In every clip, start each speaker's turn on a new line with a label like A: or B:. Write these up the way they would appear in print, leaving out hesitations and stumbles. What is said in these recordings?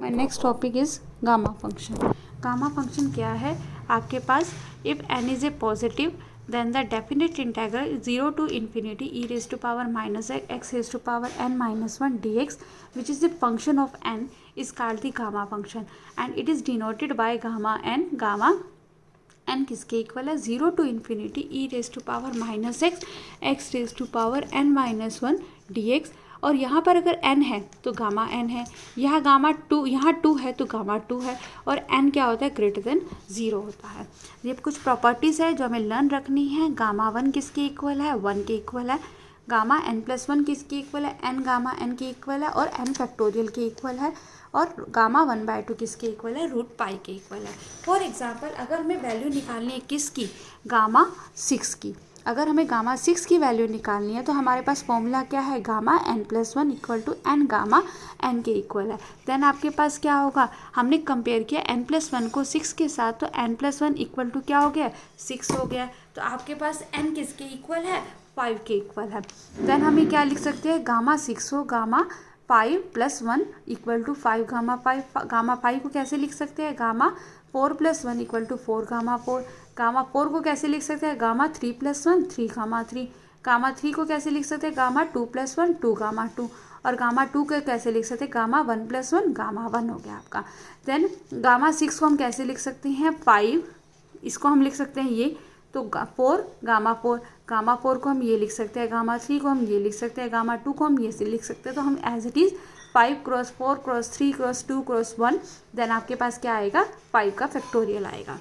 A: My next topic is gamma function. Gamma function क्या है आपके पास? If n is a positive then the definite integral is 0 to infinity e raised to power minus x raised to power n minus 1 dx, which is the function of n, is called the gamma function and it is denoted by gamma n. gamma n किसके equal है? 0 to infinity e raised to power minus x raised to power n minus 1 dx। और यहाँ पर अगर n है तो gamma n है, यहाँ गामा 2, यहाँ 2 है तो गामा 2 है, और n क्या होता है? ग्रेटर देन 0 होता है। ये कुछ प्रॉपर्टीज़ है जो हमें लर्न रखनी है। गामा 1 किसके इक्वल है? 1 के इक्वल है। गामा n+1 किसके इक्वल है? n गामा n के इक्वल है और n फैक्टोरियल के इक्वल है। और गामा 1/2 किसके इक्वल है? √π के इक्वल है। फॉर एग्जाम्पल अगर हमें वैल्यू निकालनी है किसकी? गामा 6 की। अगर हमें गामा 6 की वैल्यू निकालनी है तो हमारे पास फॉर्मूला क्या है? Gamma n+1 equal to n gamma n के इक्वल है। देन आपके पास क्या होगा? हमने कंपेयर किया n+1 को 6 के साथ, तो n+1 इक्वल टू क्या हो गया? 6 हो गया। तो आपके पास n किसके इक्वल है? 5 के इक्वल है। देन हमें क्या लिख सकते हैं? गामा 6 हो gamma 5 + 1 equal to 5 gamma 5। Gamma 5 को कैसे लिख सकते हैं? Gamma 4 + 1 equal to 4 gamma 4। Gamma 4 को कैसे लिख सकते हैं? Gamma 3 + 1 3 gamma 3। गामा 3 को कैसे लिख सकते हैं? Gamma 2 + 1 2 gamma 2। और गामा 2 को कैसे लिख सकते हैं? गामा 1 + 1 गामा 1 हो गया आपका। देन गामा 6 को हम कैसे लिख सकते हैं? 5, इसको हम लिख सकते हैं ये, तो 4 गामा 4। गामा 4 को हम ये लिख सकते हैं, गामा 3 को हम ये लिख सकते हैं, गामा 2 को हम ये से लिख सकते हैं। तो हम एज इट इज़ 5 × 4 × 3 × 2 × 1, देन आपके पास क्या आएगा? 5 का फैक्टोरियल आएगा।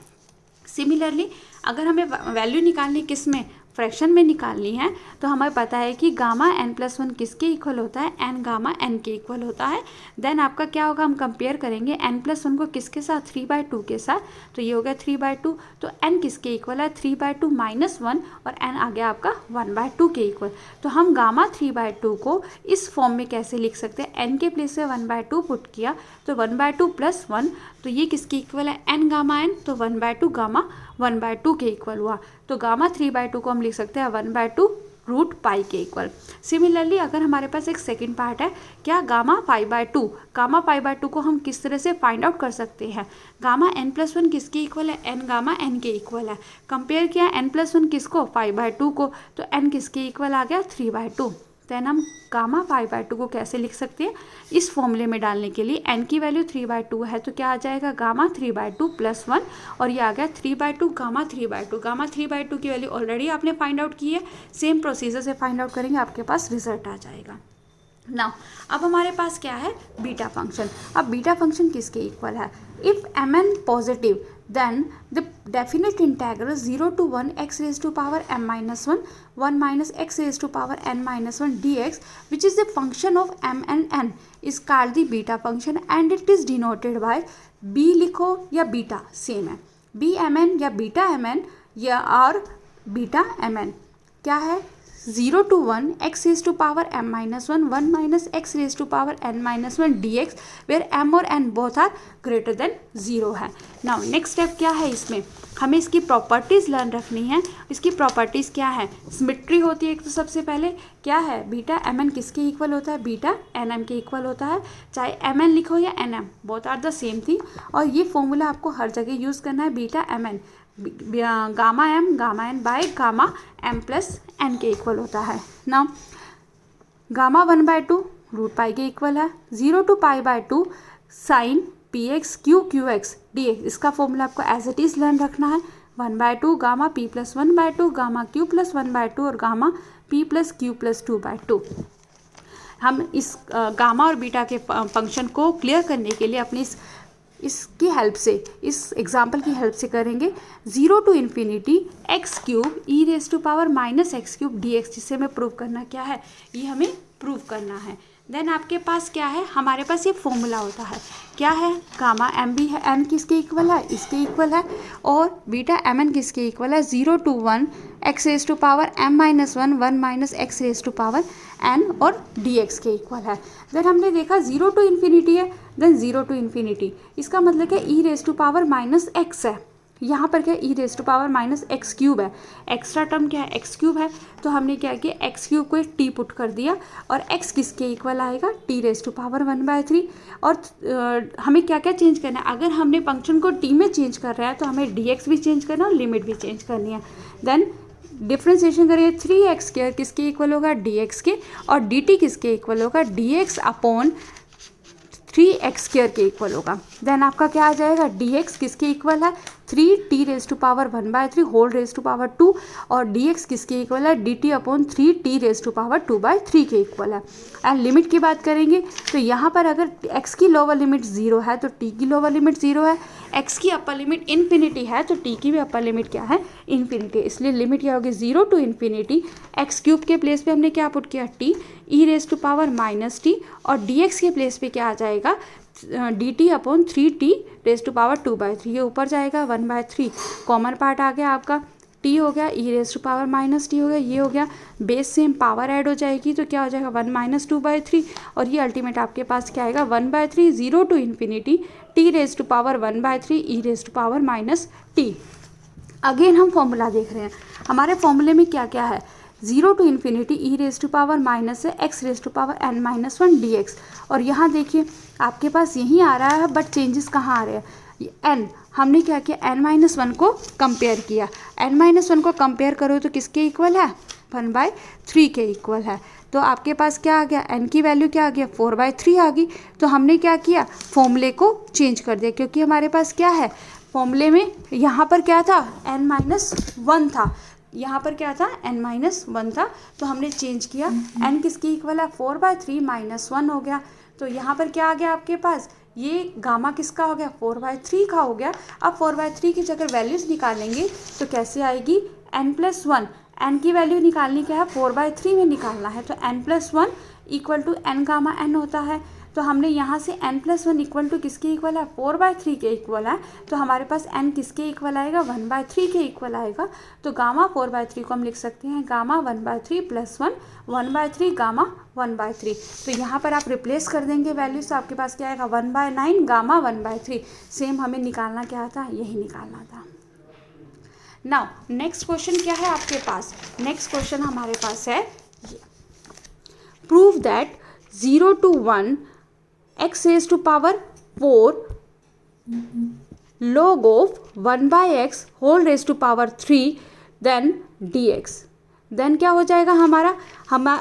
A: सिमिलरली अगर हमें वैल्यू निकालनी किस में? फ्रैक्शन में निकालनी है, तो हमें पता है कि गामा n+1 किसके इक्वल होता है? n गामा n के इक्वल होता है। देन आपका क्या होगा? हम कंपेयर करेंगे n+1 को किसके साथ? 3/2 के साथ, तो ये हो गया 3/2। तो n किसके इक्वल है? 3/2 - 1, और n आ गया आपका 1/2 के इक्वल। तो हम गामा 3/2 को इस फॉर्म में कैसे लिख सकते हैं? n के प्लेस से 1/2 पुट किया तो 1/2 + 1, तो ये किसके इक्वल है? n गामा n, तो 1/2 गामा 1/2 के इक्वल हुआ। तो गामा 3/2 को हम लिख सकते हैं 1/2 √π के इक्वल। सिमिलरली अगर हमारे पास एक सेकंड पार्ट है, क्या? गामा 5/2। गामा 5/2 को हम किस तरह से फाइंड आउट कर सकते हैं? गामा n+1 किसके इक्वल है? n गामा n के इक्वल है। कंपेयर किया n+1 किसको? 5/2 को, तो n किसके इक्वल आ गया? 3/2। देन हम गामा 5/2 को कैसे लिख सकते हैं? इस फॉर्मूले में डालने के लिए n की वैल्यू 3/2 है, तो क्या आ जाएगा? गामा 3/2 + 1, और ये आ गया 3/2 गामा 3/2। गामा 3/2 की वैल्यू ऑलरेडी आपने फाइंड आउट की है, सेम प्रोसीजर से फाइंड आउट करेंगे, आपके पास रिजल्ट आ जाएगा। नाउ अब हमारे पास क्या है? Beta function. अब बीटा फंक्शन किसके इक्वल है? If mn positive then the definite integral 0 to 1 x raised to power m-1 1 minus x raised to power n-1 dx, which is the function of m and n, is called the beta function and it is denoted by b लिखो या beta same है, bmn या beta mn या और beta mn। क्या है? 0 to 1 x raised to power m-1 1 minus x raised to power n-1 dx, where m और n both are greater than 0 है। नाउ नेक्स्ट स्टेप क्या है? इसमें हमें इसकी प्रॉपर्टीज़ लर्न रखनी है। इसकी प्रॉपर्टीज़ क्या है? सिमेट्री होती है एक, तो सबसे पहले क्या है? बीटा mn किसके इक्वल होता है? बीटा nm के इक्वल होता है। चाहे mn लिखो या nm, both are the same thing, और ये फॉर्मूला आपको हर जगह यूज़ करना है। Beta mn gamma m gamma n by gamma m + n के इक्वल होता है। नाउ गामा 1/2 √π के इक्वल है। 0 to π/2 sin px qx dx, इसका फॉर्मूला आपको एज इट इज़ लर्न रखना है। 1/2 गामा p + 1/2 गामा q + 1/2 और गामा p + q + 2/2। हम इस गामा और बीटा के फंक्शन को क्लियर करने के लिए अपनी इसकी हेल्प से, इस एग्जाम्पल की हेल्प से करेंगे। 0 to infinity x³ e raised to power -x³ dx, जिससे हमें प्रूव करना क्या है? ये हमें प्रूव करना है। देन आपके पास क्या है? हमारे पास ये फॉर्मूला होता है। क्या है? गामा m भी है, n किसके इक्वल है? इसके इक्वल है। और बीटा mn किसके इक्वल है? 0 to 1 x raised to power m-1 1 minus x raised to power n और dx के इक्वल है। देन हमने देखा 0 to infinity है, देन 0 to infinity, इसका मतलब है e raised to power -x है, यहाँ पर क्या e raise to power minus x cube है, एक्स्ट्रा टर्म क्या है एक्स क्यूब है, तो हमने क्या किया एक्स क्यूब को एक टी पुट कर दिया और एक्स किसके इक्वल आएगा टी रेज टू पावर 1/3। और हमें क्या क्या चेंज करना है, अगर हमने फंक्शन को टी में चेंज कर रहा है तो हमें डी एक्स भी चेंज करना है और लिमिट भी चेंज करनी है। देन डिफ्रेंसिएशन करेंगे 3x² किसके इक्वल होगा डी एक्स के, और डी टी किसके इक्वल होगा डी एक्स अपॉन 3x² के इक्वल होगा। देन आपका क्या आ जाएगा dx किसके इक्वल है 3t raise to power 1/3 whole raise to power 2, और dx किसके इक्वल है dt upon 3t raise to power 2/3 के इक्वल है। एंड लिमिट की बात करेंगे तो यहाँ पर अगर x की लोअर लिमिट 0 है तो t की लोअर लिमिट 0 है, x की अपर लिमिट इन्फिनिटी है तो t की भी अपर लिमिट क्या है इन्फिनिटी, इसलिए लिमिट क्या होगी 0 टू इन्फिनिटी एक्स क्यूब के प्लेस पे हमने क्या पुट किया t e raise to power minus t, और dx के प्लेस पे क्या आ जाएगा dt upon 3t raise to power 2/3, ये ऊपर जाएगा 1/3, कॉमन पार्ट आ गया आपका t हो गया e raise to power minus t हो गया, ये हो गया बेस सेम पावर ऐड हो जाएगी तो क्या हो जाएगा 1 माइनस 2/3, और ये अल्टीमेट आपके पास क्या आएगा 1/3 0 to infinity t raise to power 1/3 e raise to power minus t. Again हम फॉर्मूला देख रहे हैं, हमारे फॉर्मूले में क्या क्या है 0 to infinity e raise to power minus है x raise to power n-1 dx, और यहाँ देखिए आपके पास यही आ रहा है बट चेंजेस कहाँ आ रहे हैं n, हमने क्या किया n-1 को कंपेयर किया, n-1 को कंपेयर करो तो किसके इक्वल है 1/3 के इक्वल है, तो आपके पास क्या आ गया n की वैल्यू क्या आ गया 4/3 आ गई, तो हमने क्या किया फॉर्मूले को चेंज कर दिया क्योंकि हमारे पास क्या है फॉर्मूले में यहाँ पर क्या था n-1 था, यहाँ पर क्या था n-1 था, तो हमने चेंज किया n किसकी इक्वल है 4/3 -1 हो गया, तो यहाँ पर क्या आ गया आपके पास ये गामा किसका हो गया 4/3 का हो गया। अब 4/3 की जगह वैल्यूज निकालेंगे तो कैसे आएगी n+1, n की वैल्यू निकालनी क्या है 4/3 में निकालना है, तो n+1 equal to n gamma n होता है, तो हमने यहाँ से n+1 इक्वल टू किसके इक्वल है 4/3 के इक्वल है, तो हमारे पास n किसके इक्वल आएगा 1/3 के इक्वल आएगा, तो गामा 4/3 को हम लिख सकते हैं गामा 1/3 + 1 1/3 गामा 1/3, तो यहाँ पर आप रिप्लेस कर देंगे वैल्यूज तो आपके पास क्या आएगा 1/9 गामा 1/3, सेम हमें निकालना क्या था यही निकालना था। नाउ नेक्स्ट क्वेश्चन क्या है आपके पास, नेक्स्ट क्वेश्चन हमारे पास है prove that 0 to 1 x raised to power 4 log of 1/x whole raised to power 3 then dx, then क्या हो जाएगा हमारा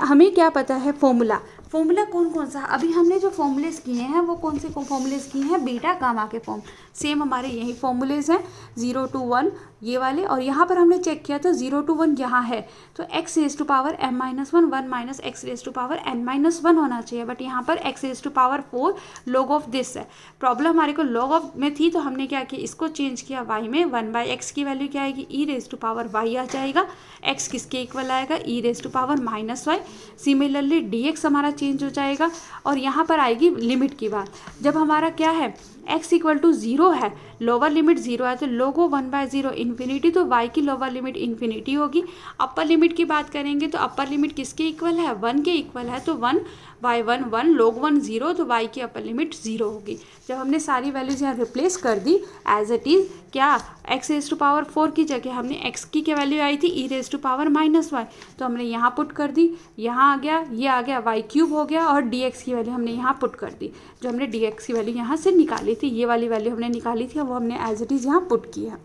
A: हमें क्या पता है फॉर्मूला कौन सा, अभी हमने जो फॉर्मूलेस किए हैं वो कौन से फॉर्मूलेस किए हैं बीटा गामा के फॉर्म, सेम हमारे यही फॉर्मूलेस हैं 0 to 1 ये वाले, और यहाँ पर हमने चेक किया तो 0 to 1 यहाँ है तो x raise to power m-1 1 minus x raise to power n-1 होना चाहिए, बट यहाँ पर x raise to power 4 log of this है, प्रॉब्लम हमारे को log ऑफ में थी तो हमने क्या किया इसको चेंज किया y में, 1/x की वैल्यू क्या आएगी e raise to power y आ जाएगा, x किसके इक्वल आएगा e raise to power -y, similarly dx हमारा चेंज हो जाएगा, और यहाँ पर आएगी लिमिट की बात, जब हमारा क्या है x इक्वल टू 0 है, लोअर लिमिट 0 है तो लोगो 1/0 इन्फिनिटी, तो y की लोअर लिमिट इन्फिनिटी होगी। अपर लिमिट की बात करेंगे तो अपर लिमिट किसके इक्वल है 1 के इक्वल है, तो 1/1 1 log 1 0, तो y की अपर लिमिट 0 होगी। जब हमने सारी वैल्यूज यहाँ रिप्लेस कर दी एज इट इज़ क्या x रेज टू पावर 4 की जगह हमने x की क्या वैल्यू आई थी e raise to power -y, तो हमने यहाँ पुट कर दी, यहाँ आ गया ये आ गया y³ हो गया, और dx की वैल्यू हमने यहाँ पुट कर दी, जो हमने dx की वैल्यू यहाँ से निकाली थी ये वाली वैल्यू हमने निकाली थी वो हमने एज इट इज़ यहाँ पुट की है।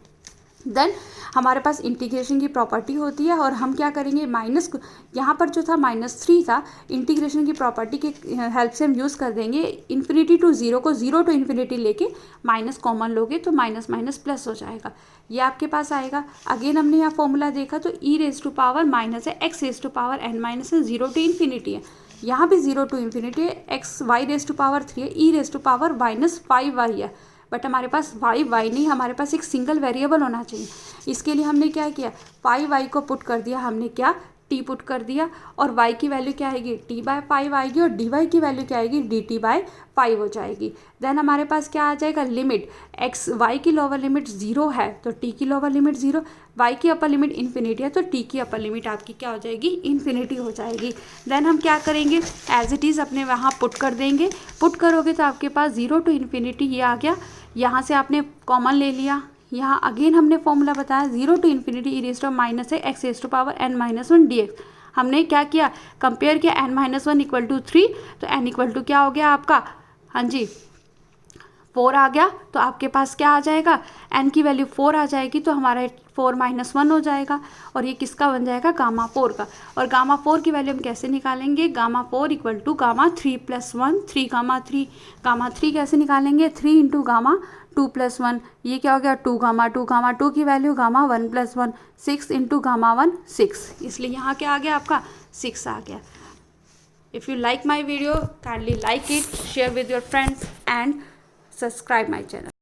A: देन हमारे पास इंटीग्रेशन की प्रॉपर्टी होती है, और हम क्या करेंगे माइनस यहाँ पर जो था -3 था, इंटीग्रेशन की प्रॉपर्टी के हेल्प से हम यूज़ कर देंगे इन्फिनिटी टू 0 को 0 टू इन्फिनिटी लेके माइनस कॉमन लोगे तो माइनस माइनस प्लस हो जाएगा, ये आपके पास आएगा। अगेन हमने यहाँ फॉर्मूला देखा तो e raise to power minus है x raise to power n-1 0 to infinity है, यहाँ भी 0 टू इन्फिनिटी है, x y raise to power 3 है, e raise to power -5y है, बट हमारे पास y नहीं, हमारे पास एक सिंगल वेरिएबल होना चाहिए, इसके लिए हमने क्या किया 5y को पुट कर दिया, हमने क्या t पुट कर दिया, और y की वैल्यू क्या आएगी t/5 आएगी, और dy की वैल्यू क्या आएगी dt/5 हो जाएगी। देन हमारे पास क्या आ जाएगा लिमिट y की लोअर लिमिट 0 है तो t की लोअर लिमिट 0, y की अपर लिमिट इन्फिनिटी है तो t की अपर लिमिट आपकी क्या हो जाएगी इन्फिनिटी हो जाएगी। देन हम क्या करेंगे एज इट इज़ अपने वहाँ पुट कर देंगे, पुट करोगे तो आपके पास 0 टू इन्फिनिटी ये आ गया, यहाँ से आपने कॉमन ले लिया, यहाँ अगेन हमने फॉर्मूला बताया 0 to infinity e raise to minus है x raise to power n minus 1 d x. हमने क्या किया, कंपेयर किया n माइनस 1 इक्वल टू 3, तो n इक्वल टू क्या हो गया आपका, हाँ जी 4 आ गया। तो आपके पास क्या आ जाएगा, n की वैल्यू 4 आ जाएगी, तो हमारा 4 माइनस 1 हो जाएगा और ये किसका बन जाएगा, गामा 4 का। और गामा 4 की वैल्यू हम कैसे निकालेंगे, gamma 4 equal to gamma 3 plus 1, 3 gamma 3, gamma 3 कैसे निकालेंगे, 3 इंटू गामा 2 प्लस 1, ये क्या हो गया 2 गामा 2, गामा 2 की value gamma 1 plus 1, 6 into gamma 1 6, इसलिए यहाँ क्या आ गया आपका 6 आ गया। If you like my video, kindly like it, share with your friends and subscribe my channel.